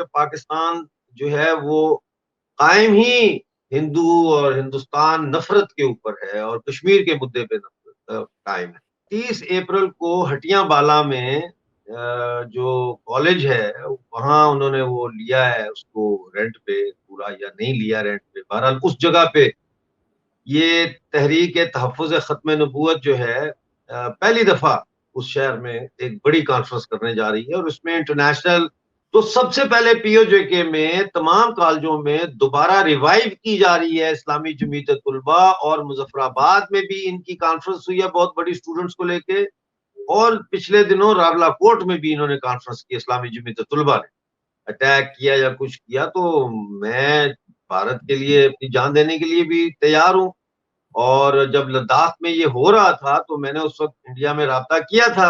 پاکستان جو ہے وہ قائم ہی ہندو اور ہندوستان نفرت کے اوپر ہے اور کشمیر کے مدعے پہ قائم ہے. 30 اپریل کو ہٹیاں بالا میں جو کالج ہے وہاں انہوں نے وہ لیا ہے اس کو رینٹ پہ پورا یا نہیں لیا رینٹ پہ. بہرحال اس جگہ پہ یہ تحریک تحفظ ختم نبوت جو ہے پہلی دفعہ اس شہر میں ایک بڑی کانفرنس کرنے جا رہی ہے اور اس میں انٹرنیشنل تو سب سے پہلے پی او جے کے میں تمام کالجوں میں دوبارہ ریوائیو کی جا رہی ہے اسلامی جمعیت طلبہ. اور مظفر آباد میں بھی ان کی کانفرنس ہوئی ہے بہت بڑی اسٹوڈنٹس کو لے کے. اور پچھلے دنوں راولا کوٹ میں بھی انہوں نے کانفرنس کی اسلامی جمعیت طلبہ نے اٹیک کیا یا کچھ کیا. تو میں بھارت کے لیے اپنی جان دینے کے لیے بھی تیار ہوں. اور جب لداخ میں یہ ہو رہا تھا تو میں نے اس وقت انڈیا میں رابطہ کیا تھا.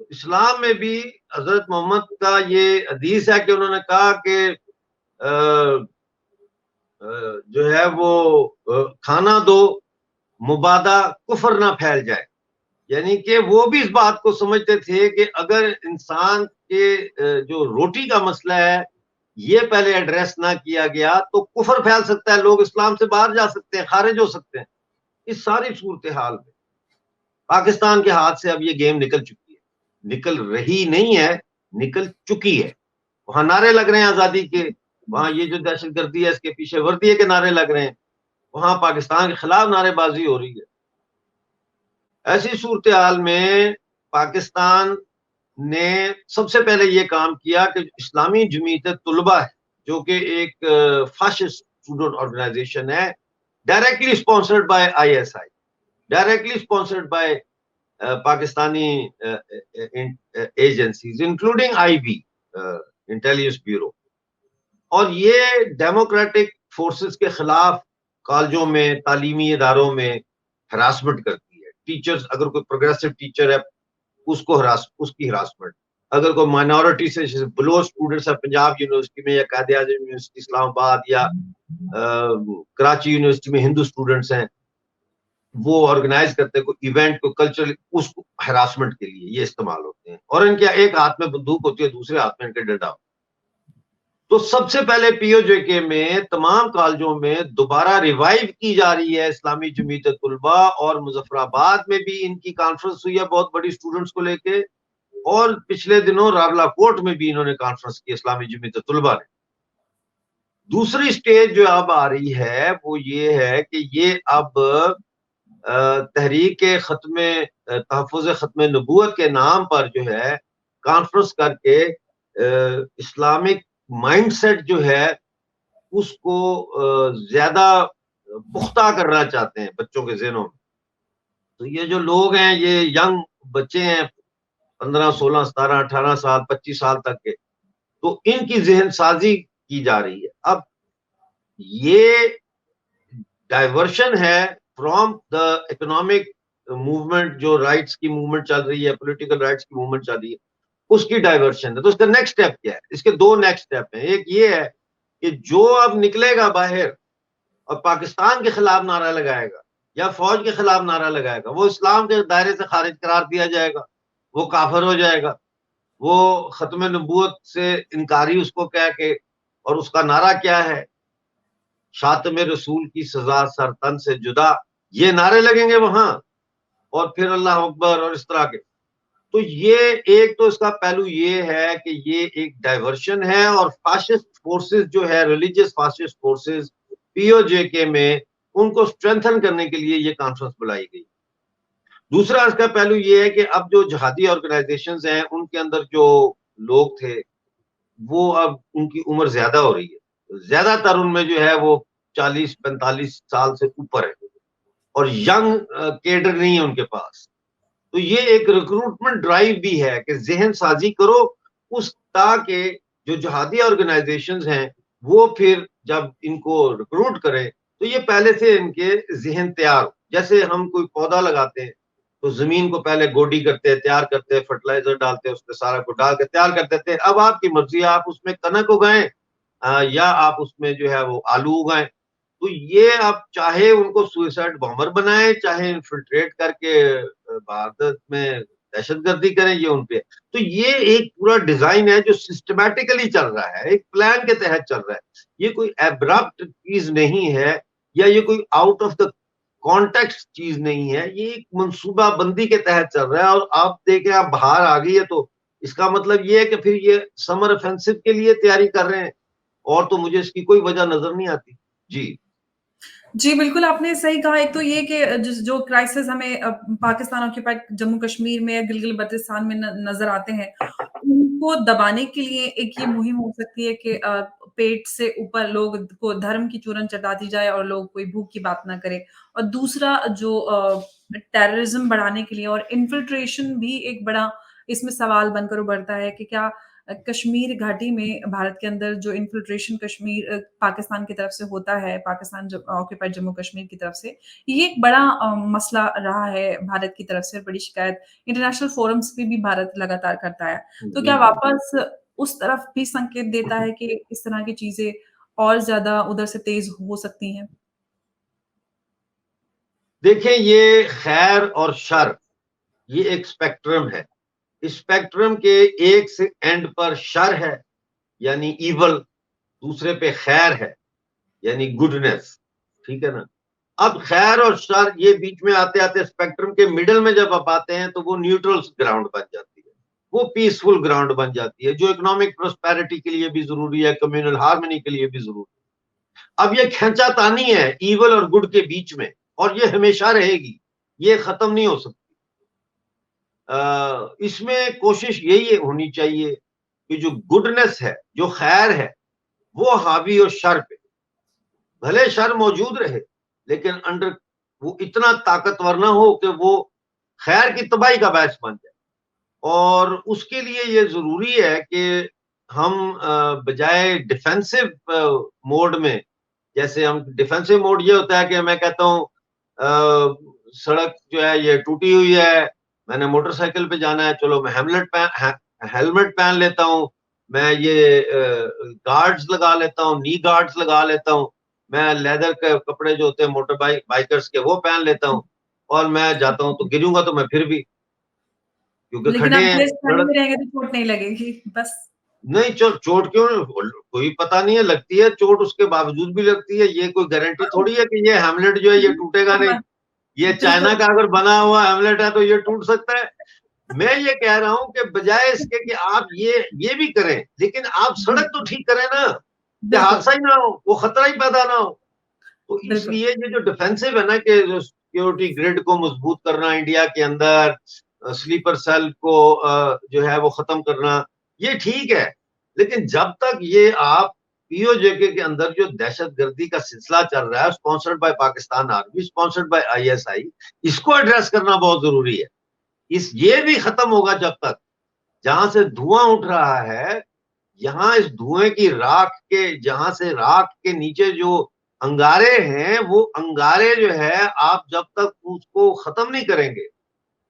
اسلام میں بھی حضرت محمد کا یہ حدیث ہے کہ انہوں نے کہا کہ جو ہے وہ کھانا دو مبادہ کفر نہ پھیل جائے، یعنی کہ وہ بھی اس بات کو سمجھتے تھے کہ اگر انسان کے جو روٹی کا مسئلہ ہے یہ پہلے ایڈریس نہ کیا گیا تو کفر پھیل سکتا ہے، لوگ اسلام سے باہر جا سکتے ہیں، خارج ہو سکتے ہیں۔ اس ساری صورتحال میں پاکستان کے ہاتھ سے اب یہ گیم نکل چکی ہے، نکل رہی نہیں ہے، نکل چکی ہے۔ وہاں نعرے لگ رہے ہیں آزادی کے، وہاں یہ جو دہشت گردی ہے اس کے پیچھے وردی ہے کے نعرے لگ رہے ہیں، وہاں پاکستان کے خلاف نعرے بازی ہو رہی ہے۔ ایسی صورتحال میں پاکستان نے سب سے پہلے یہ کام کیا کہ اسلامی جمعیت طلبہ ہے جو کہ ایک فاشسٹ اسٹوڈنٹ آرگنائزیشن ہے، directly sponsored by I S I, directly sponsored by Pakistani agencies including I B intelligence bureau, اور یہ ڈیموکریٹک فورسز کے خلاف کالجوں میں تعلیمی اداروں میں ہراسمنٹ کرتی ہے۔ ٹیچرز، اگر کوئی پروگریسو ٹیچر ہے اس کی ہراسمنٹ، اگر کوئی مائنورٹی سے بلو اسٹوڈنٹس ہے پنجاب یونیورسٹی میں یا قائد اعظم یونیورسٹی اسلام آباد یا کراچی یونیورسٹی میں ہندو اسٹوڈنٹس ہیں، وہ آرگنائز کرتے کوئی ایونٹ کو کلچرل، اس کو ہراسمنٹ کے لیے یہ استعمال ہوتے ہیں، اور ان کے ایک ہاتھ میں بندوق ہوتی ہے، دوسرے ہاتھ میں ان کے ڈنڈا۔ تو سب سے پہلے پی او جے کے میں تمام کالجوں میں دوبارہ ریوائیو کی جا رہی ہے اسلامی جمعیت طلبہ، اور مظفر آباد میں بھی ان کی کانفرنس ہوئی ہے بہت بڑی اسٹوڈنٹس کو لے کے، اور پچھلے دنوں راولا کوٹ میں بھی انہوں نے کانفرنس کی اسلامی جمعیت طلبہ نے۔ دوسری سٹیج جو اب آ رہی ہے وہ یہ ہے کہ یہ اب تحریک ختم تحفظ ختم نبوت کے نام پر جو ہے کانفرنس کر کے اسلامک مائنڈ سیٹ جو ہے اس کو زیادہ پختہ کرنا چاہتے ہیں بچوں کے ذہنوں میں۔ تو یہ جو لوگ ہیں، یہ ینگ بچے ہیں 15 16 17 18 سال 25 سال تک کے، تو ان کی ذہن سازی کی جا رہی ہے۔ اب یہ ڈائیورشن ہے فرام دا اکنامک موومنٹ، جو رائٹس کی موومنٹ چل رہی ہے، پولیٹیکل رائٹس کی موومنٹ چل رہی ہے، اس کی ڈائیورشن ہے۔ تو اس کا نیکسٹ اسٹیپ کیا ہے؟ اس کے دو نیکسٹ اسٹیپ ہیں۔ ایک یہ ہے کہ جو اب نکلے گا باہر اور پاکستان کے خلاف نعرہ لگائے گا یا فوج کے خلاف نعرہ لگائے گا، وہ اسلام کے دائرے سے خارج قرار دیا جائے گا، وہ کافر ہو جائے گا، وہ ختم نبوت سے انکاری اس کو کہہ کے، اور اس کا نعرہ کیا ہے؟ شاتم رسول کی سزا سر تن سے جدا، یہ نعرے لگیں گے وہاں، اور پھر اللہ اکبر اور اس طرح کے۔ تو یہ ایک تو اس کا پہلو یہ ہے کہ یہ ایک ڈائیورشن ہے، اور فاشسٹ فورسز جو ہے، ریلیجیس فاشسٹ فورسز پی او جے کے میں، ان کو اسٹرینتھن کرنے کے لیے یہ کانفرنس بلائی گئی۔ دوسرا اس کا پہلو یہ ہے کہ اب جو جہادی آرگنائزیشنز ہیں ان کے اندر جو لوگ تھے وہ اب ان کی عمر زیادہ ہو رہی ہے، زیادہ تر ان میں جو ہے وہ 40-45 سال سے اوپر ہے، اور ینگ کیڈر نہیں ہے ان کے پاس۔ تو یہ ایک ریکروٹمنٹ ڈرائیو بھی ہے کہ ذہن سازی کرو اس، تاکہ جو جہادی آرگنائزیشنز ہیں وہ پھر جب ان کو ریکروٹ کرے تو یہ پہلے سے ان کے ذہن تیار ہو۔ جیسے ہم کوئی پودا لگاتے ہیں تو زمین کو پہلے گوڈی کرتے، تیار کرتے، فرٹیلائزر ڈالتے، اس میں سارا کو ڈال کے تیار کر دیتے۔ اب آپ کی مرضی ہے، آپ اس میں کنک اگائیں یا آپ اس میں جو ہے وہ آلو اگائیں۔ تو یہ آپ چاہے ان کو سوئسائڈ بامبر بنائیں، چاہے انفلٹریٹ کر کے بھارت میں دہشت گردی کریں، یہ ان پہ۔ تو یہ ایک پورا ڈیزائن ہے جو سسٹمیٹیکلی چل رہا ہے، ایک پلان کے تحت چل رہا ہے۔ یہ کوئی ایبرپٹ چیز نہیں ہے، یا یہ کوئی آؤٹ آف دا کانٹیکسٹ چیز نہیں ہے، یہ ایک منصوبہ بندی کے تحت چل رہا ہے۔ اور آپ دیکھیں، آپ باہر آ گئی ہے تو اس کا مطلب یہ ہے کہ پھر یہ سمر افینسو کے لیے تیاری کر رہے ہیں، اور تو مجھے اس کی کوئی وجہ نظر نہیں آتی۔ جی جی، بالکل آپ نے صحیح کہا۔ ایک تو یہ کہ جو کرائسس ہمیں پاکستان آکیوپائڈ جموں کشمیر میں، گلگت بلتستان میں نظر آتے ہیں، ان کو دبانے کے لیے ایک یہ مہم ہو سکتی ہے کہ پیٹ سے اوپر لوگ کو دھرم کی چورن چٹا دی جائے اور لوگ کوئی بھوک کی بات نہ کرے۔ اور دوسرا جو ٹیررزم بڑھانے کے لیے اور انفلٹریشن بھی ایک بڑا اس میں سوال بن کر ابھرتا ہے کہ کیا کشمیر گھاٹی میں بھارت کے اندر جو انفلٹریشن کشمیر پاکستان کی طرف سے ہوتا ہے، پاکستان آکوپائڈ جموں کشمیر کی طرف سے، یہ ایک بڑا مسئلہ رہا ہے بھارت کی طرف سے، اور بڑی شکایت انٹرنیشنل فورمز پہ بھی بھارت لگاتار کرتا ہے. تو کیا واپس اس طرف بھی سنکیت دیتا ہے کہ اس طرح کی چیزیں اور زیادہ ادھر سے تیز ہو سکتی ہیں؟ دیکھیں، یہ خیر اور شر یہ ایک اسپیکٹرم ہے. اسپیکٹرم کے ایک سے اینڈ پر شر ہے یعنی ایول، دوسرے پہ خیر ہے یعنی گڈنس. ٹھیک ہے نا. اب خیر اور شر یہ بیچ میں آتے آتے اسپیکٹرم کے مڈل میں جب آپ آتے ہیں تو وہ نیوٹرل گراؤنڈ بن جاتی ہے، وہ پیسفل گراؤنڈ بن جاتی ہے، جو اکنامک پراسپیرٹی کے لیے بھی ضروری ہے، کمیونل ہارمنی کے لیے بھی ضروری ہے. اب یہ کھینچا تانی ہے ایول اور گڈ کے بیچ میں، اور یہ ہمیشہ رہے گی، یہ ختم نہیں ہو سکتی. اس میں کوشش یہی ہونی چاہیے کہ جو گڈنس ہے، جو خیر ہے، وہ حاوی اور شر پہ. بھلے شر موجود رہے لیکن انڈر وہ اتنا طاقتور نہ ہو کہ وہ خیر کی تباہی کا باعث بن جائے. اور اس کے لیے یہ ضروری ہے کہ ہم بجائے ڈیفینسو موڈ میں، جیسے ہم ڈیفینسو موڈ یہ ہوتا ہے کہ میں کہتا ہوں سڑک جو ہے یہ ٹوٹی ہوئی ہے، میں نے موٹر سائیکل پہ جانا ہے، چلو میں ہیلمٹ پہن لیتا ہوں، میں یہ گارڈز لگا لیتا ہوں، نی گارڈز لگا لیتا ہوں، میں لیدر کے کپڑے جو ہوتے ہیں موٹر بائکرز کے وہ پہن لیتا ہوں، اور میں جاتا ہوں تو گروں گا تو میں پھر بھی، کیونکہ لیکن کھڈے آپ ہیں ڈریس پہنے سڑک. میں رہیں گے تو چوٹ نہیں لگے گی بس. نہیں، چوٹ کیوں کوئی پتہ نہیں ہے، لگتی ہے چوٹ، اس کے باوجود بھی لگتی ہے. یہ کوئی گارنٹی تھوڑی ہے کہ یہ ہیملٹ جو ہے یہ ٹوٹے گا نہیں. یہ چائنا بالکل کا اگر بنا ہوا ہیملٹ ہے تو یہ ٹوٹ سکتا ہے. میں یہ کہہ رہا ہوں کہ بجائے اس کے کہ آپ یہ بھی کریں، لیکن آپ سڑک تو ٹھیک کریں نا، کہ بالکل حادثہ ہی نہ ہو، وہ خطرہ ہی پیدا نہ ہو. تو اس بالکل لیے یہ جو ڈیفینسو ہے نا کہ جو سیکیورٹی گریڈ کو مضبوط کرنا انڈیا کے اندر، سلیپر سیل کو جو ہے وہ ختم کرنا، یہ ٹھیک ہے. لیکن جب تک یہ آپ پی او جے کے اندر جو دہشت گردی کا سلسلہ چل رہا ہے sponsored by Pakistan army, sponsored by I S I, اس کو ایڈریس کرنا بہت ضروری ہے. یہ بھی ختم ہوگا جب تک جہاں سے دھواں اٹھ رہا ہے، یہاں اس دھوئیں کی راکھ کے، جہاں سے راکھ کے نیچے جو انگارے ہیں، وہ انگارے جو ہے آپ جب تک اس کو ختم نہیں کریں گے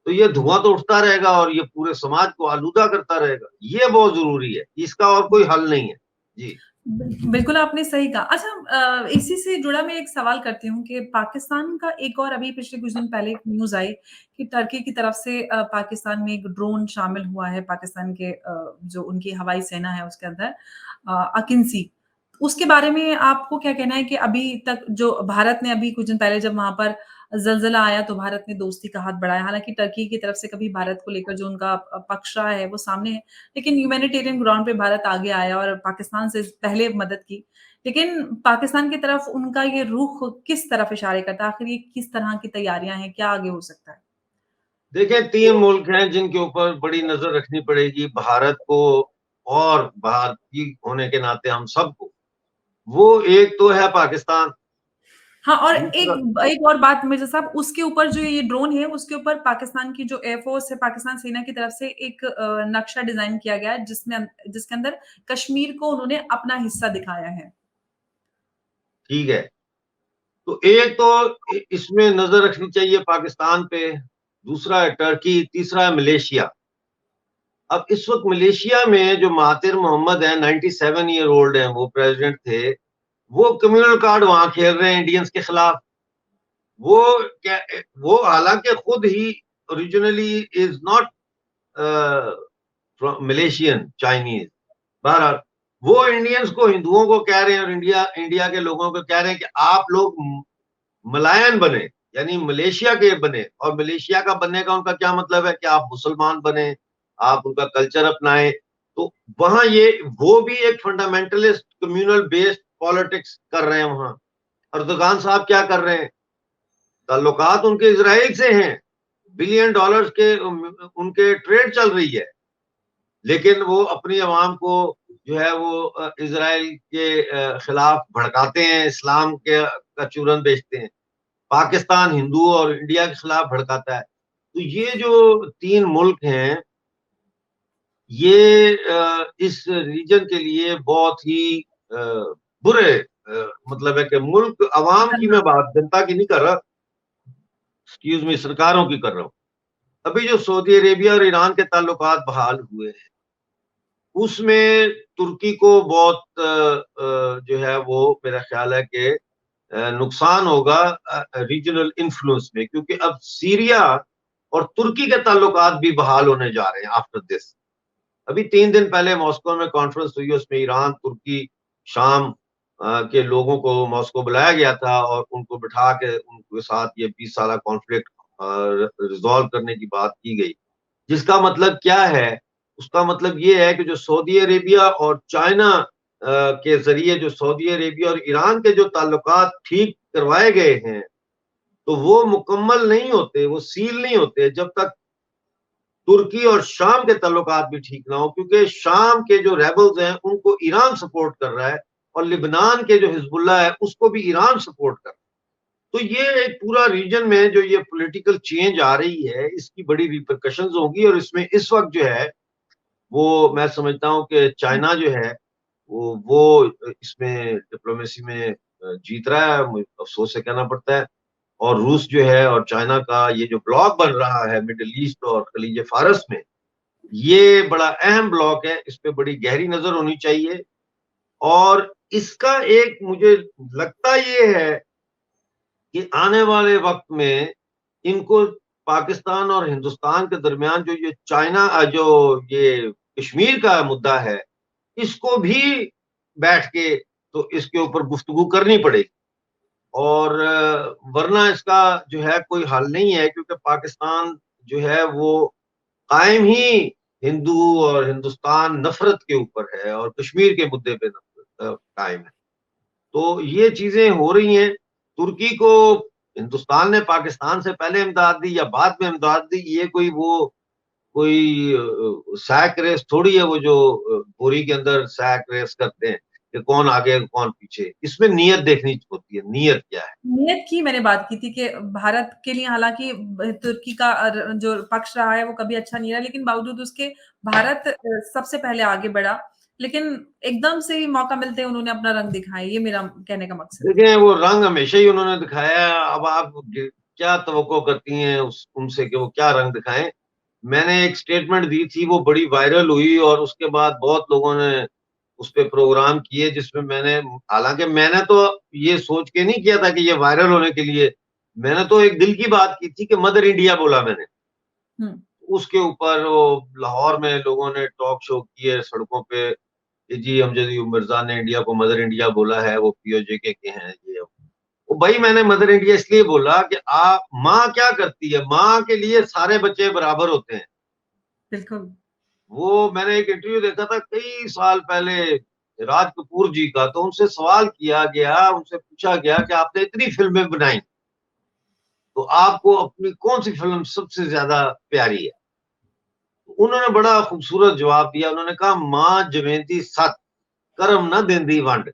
تو یہ دھواں تو اٹھتا رہے گا اور یہ پورے سماج کو آلودہ کرتا رہے گا. یہ بہت ضروری ہے، اس کا اور کوئی حل نہیں ہے. جی بالکل آپ نے صحیح کہا. اچھا، اسی سے جڑا میں ایک سوال کرتی ہوں کہ پاکستان کا ایک اور ابھی پچھلے کچھ دن پہلے ایک نیوز آئی کہ ٹرکی کی طرف سے پاکستان میں ایک ڈرون شامل ہوا ہے، پاکستان کے جو ان کی ہوائی سینا ہے اس کے اندر، اکنسی. اس کے بارے میں آپ کو کیا کہنا ہے کہ ابھی تک جو بھارت نے ابھی کچھ دن پہلے جب وہاں پر زلزلہ آیا تو بھارت نے دوستی کا ہاتھ بڑھایا، حالانکہ ٹرکی کی طرف سے کبھی بھارت کو لے کر جو ان کا پکش رہا ہے وہ سامنے ہے، لیکن ہیومینیٹیرین گراؤنڈ پہ بھارت آگے آیا اور پاکستان سے پہلے مدد کی. لیکن پاکستان کی طرف ان کا یہ رخ کس طرف اشارے کرتا ہے؟ آخر یہ کس طرح کی تیاریاں ہیں؟ کیا آگے ہو سکتا ہے؟ دیکھیں، 3 ملک ہیں جن کے اوپر بڑی نظر رکھنی پڑے گی بھارت کو، اور بھارتی ہونے کے ناطے ہم سب کو. وہ ایک تو ہے پاکستان، ہاں، اور ایک دوسرا ایک اور بات مرزا صاحب، اس کے اوپر جو یہ ڈرون ہے اس کے اوپر پاکستان کی جو ایئر فورس ہے، پاکستان سینا کی طرف سے ایک نقشہ ڈیزائن کیا گیا ہے جس کے اندر کشمیر کو انہوں نے اپنا حصہ دکھایا ہے. ٹھیک ہے. تو ایک تو اس میں نظر رکھنی چاہیے پاکستان پہ، دوسرا ہے ٹرکی، تیسرا ہے ملیشیا. اب اس وقت ملیشیا میں جو مہاتیر محمد ہیں، 97 ایئر اولڈ ہیں، وہ پریزیڈنٹ تھے، وہ کمیونل کارڈ وہاں کھیل رہے ہیں انڈینز کے خلاف. وہ وہ حالانکہ خود ہی originally is not Malaysian Chinese. بہرحال وہ انڈینز کو، ہندوؤں کو کہہ رہے ہیں اور انڈیا کے لوگوں کو کہہ رہے ہیں کہ آپ لوگ ملائن بنے، یعنی ملیشیا کے بنے. اور ملیشیا کا بننے کا ان کا کیا مطلب ہے کہ آپ مسلمان بنے، آپ ان کا کلچر اپنائیں. تو وہاں وہ بھی ایک فنڈامنٹلسٹ کمیونل بیسڈ پالیٹکس کر رہے ہیں وہاں. اردگان صاحب کیا کر رہے ہیں؟ تعلقات ان کے اسرائیل سے ہیں، بلین ڈالرز کے ان کے ٹریڈ چل رہی ہے، لیکن وہ اپنی عوام کو جو ہے وہ اسرائیل کے خلاف بھڑکاتے ہیں، اسلام کا چورن بیچتے ہیں. پاکستان ہندو اور انڈیا کے خلاف بھڑکاتا ہے. تو یہ جو 3 ملک ہیں یہ اس ریجن کے لیے بہت ہی برے مطلب ہے کہ ملک عوام کی میں بات جنتا کی نہیں کر رہا، ایکسکیوز می، سرکاروں کی کر رہا ہوں. ابھی جو سعودی عربیہ اور ایران کے تعلقات بحال ہوئے ہیں اس میں ترکی کو بہت جو ہے وہ میرا خیال ہے کہ نقصان ہوگا ریجنل انفلوئنس میں، کیونکہ اب سیریا اور ترکی کے تعلقات بھی بحال ہونے جا رہے ہیں آفٹر دس. ابھی 3 دن پہلے ماسکو میں کانفرنس ہوئی، اس میں ایران، ترکی، شام کے لوگوں کو ماسکو بلایا گیا تھا اور ان کو بٹھا کے ان کے ساتھ یہ 20 سالہ کانفلکٹ ریزالو کرنے کی بات کی گئی. جس کا مطلب کیا ہے؟ اس کا مطلب یہ ہے کہ جو سعودی عربیہ اور چائنا کے ذریعے جو سعودی عربیہ اور ایران کے جو تعلقات ٹھیک کروائے گئے ہیں تو وہ مکمل نہیں ہوتے، وہ سیل نہیں ہوتے جب تک ترکی اور شام کے تعلقات بھی ٹھیک نہ ہو، کیونکہ شام کے جو ریبلز ہیں ان کو ایران سپورٹ کر رہا ہے اور لبنان کے جو حزب اللہ ہے اس کو بھی ایران سپورٹ کر رہا ہے. تو یہ ایک پورا ریجن میں جو یہ پولیٹیکل چینج آ رہی ہے اس کی بڑی ریپرکشنز ہوں گی، اور اس میں اس وقت جو ہے وہ میں سمجھتا ہوں کہ چائنا جو ہے وہ اس میں ڈپلومیسی میں جیت رہا ہے، مجھے افسوس سے کہنا پڑتا ہے. اور روس جو ہے اور چائنا کا یہ جو بلاک بن رہا ہے مڈل ایسٹ اور خلیج فارس میں، یہ بڑا اہم بلاک ہے، اس پہ بڑی گہری نظر ہونی چاہیے. اور اس کا ایک مجھے لگتا یہ ہے کہ آنے والے وقت میں ان کو پاکستان اور ہندوستان کے درمیان جو یہ چائنا جو یہ کشمیر کا مدعا ہے اس کو بھی بیٹھ کے تو اس کے اوپر گفتگو کرنی پڑے گی. اور ورنہ اس کا جو ہے کوئی حل نہیں ہے، کیونکہ پاکستان جو ہے وہ قائم ہی ہندو اور ہندوستان نفرت کے اوپر ہے اور کشمیر کے مدعے پہ قائم ہے. تو یہ چیزیں ہو رہی ہیں. ترکی کو ہندوستان نے پاکستان سے پہلے امداد دی یا بعد میں امداد دی، یہ کوئی سیک ریس تھوڑی ہے، وہ جو بوری کے اندر سیک ریس کرتے ہیں کہ کون آگے کون پیچھے. اس میں نیت دیکھنی ہوتی ہے، نیت کیا ہے. نیت کی میں نے بات کی تھی کہ بھارت کے لیے حالانکہ ترکی کا جو پکش رہا ہے وہ کبھی اچھا نہیں رہا، لیکن باوجود اس کے بھارت سب سے پہلے آگے بڑھا، لیکن ایک دم سے ہی موقع ملتے انہوں نے اپنا رنگ دکھایا. یہ میرا کہنے کا مقصد ہے. دیکھیں وہ رنگ ہمیشہ ہی انہوں نے دکھایا ہے. اب آپ کیا توقع کرتی ہیں ان سے کہ وہ کیا رنگ دکھائیں؟ میں نے ایک سٹیٹمنٹ دی تھی، وہ بڑی وائرل ہوئی اور اس کے بعد بہت لوگوں نے اس پہ پروگرام کیے، جس میں میں نے، حالانکہ میں نے تو یہ سوچ کے نہیں کیا تھا کہ یہ وائرل ہونے کے لیے، میں نے تو ایک دل کی بات کی تھی کہ مدر انڈیا بولا میں نے. اس کے اوپر وہ لاہور میں لوگوں نے ٹاک شو کیے سڑکوں پہ کہ جی امجد ایوب مرزا نے انڈیا کو مدر انڈیا بولا ہے، وہ پی او جے کے ہیں. یہ وہ بھائی میں نے مدر انڈیا اس لیے بولا کہ ماں کیا کرتی ہے؟ ماں کے لیے سارے بچے برابر ہوتے ہیں. بالکل. وہ میں نے ایک انٹرویو دیکھا تھا کئی سال پہلے راج کپور جی کا، تو ان سے سوال کیا گیا، ان سے پوچھا گیا کہ آپ نے اتنی فلمیں بنائی تو آپ کو اپنی کون سی فلم سب سے زیادہ پیاری ہے؟ انہوں نے بڑا خوبصورت جواب دیا. انہوں نے کہا ماں جویندی ست کرم نہ دیندی ونڈ،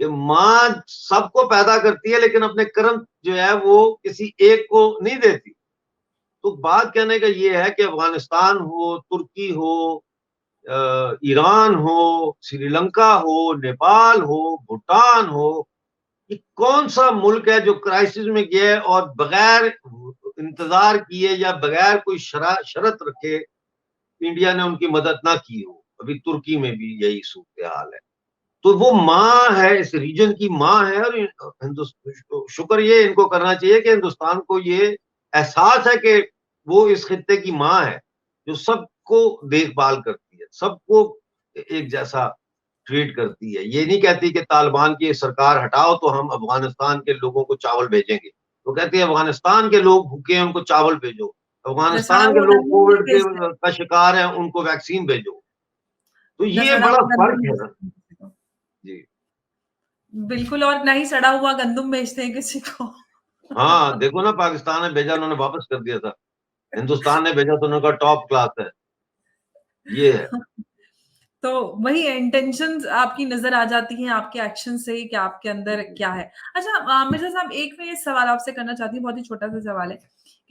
کہ ماں سب کو پیدا کرتی ہے لیکن اپنے کرم جو ہے وہ کسی ایک کو نہیں دیتی. تو بات کہنے کا یہ ہے کہ افغانستان ہو، ترکی ہو، ایران ہو، سری لنکا ہو، نیپال ہو، بھوٹان ہو، یہ کون سا ملک ہے جو کرائسس میں گیا ہے اور بغیر انتظار کیے یا بغیر کوئی شرط رکھے انڈیا نے ان کی مدد نہ کی ہو؟ ابھی ترکی میں بھی یہی صورتحال ہے. تو وہ ماں ہے، اس ریجن کی ماں ہے. اور شکر یہ ان کو کرنا چاہیے کہ ہندوستان کو یہ احساس ہے کہ وہ اس خطے کی ماں ہے جو سب کو دیکھ بھال کرتی ہے، سب کو ایک جیسا ٹریٹ کرتی ہے. یہ نہیں کہتی کہ طالبان کی سرکار ہٹاؤ تو ہم افغانستان کے لوگوں کو چاول بھیجیں گے. وہ کہتی ہے افغانستان کے لوگ بھوکے ہیں ان کو چاول بھیجو، سڑا افغانستان کے ہوا لوگ گندم کووڈ نہیں بھیجتے. کا شکار ہیں ان کو ویکسین بھیجو. تو نہ یہ سڑا بڑا ہوا گندم فرق ہے نا. بھیجتے ہیں کسی کو. جی بالکل. اور نہ ہی سڑا ہوا گندم بھیجتے ہیں کسی کو. ہاں، دیکھو نا پاکستان نے بھیجا، انہوں نے واپس کر دیا تھا. ہندوستان نے بھیجا تو انہوں نے کہا ٹاپ کلاس ہے. یہ ہے. تو وہی انٹینشنز آپ کی نظر آ جاتی ہیں آپ کے ایکشن سے ہی کہ آپ کے اندر کیا ہے. اچھا مرزا صاحب، ایک میں یہ سوال آپ سے کرنا چاہتی ہوں، بہت ہی چھوٹا سا سوال ہے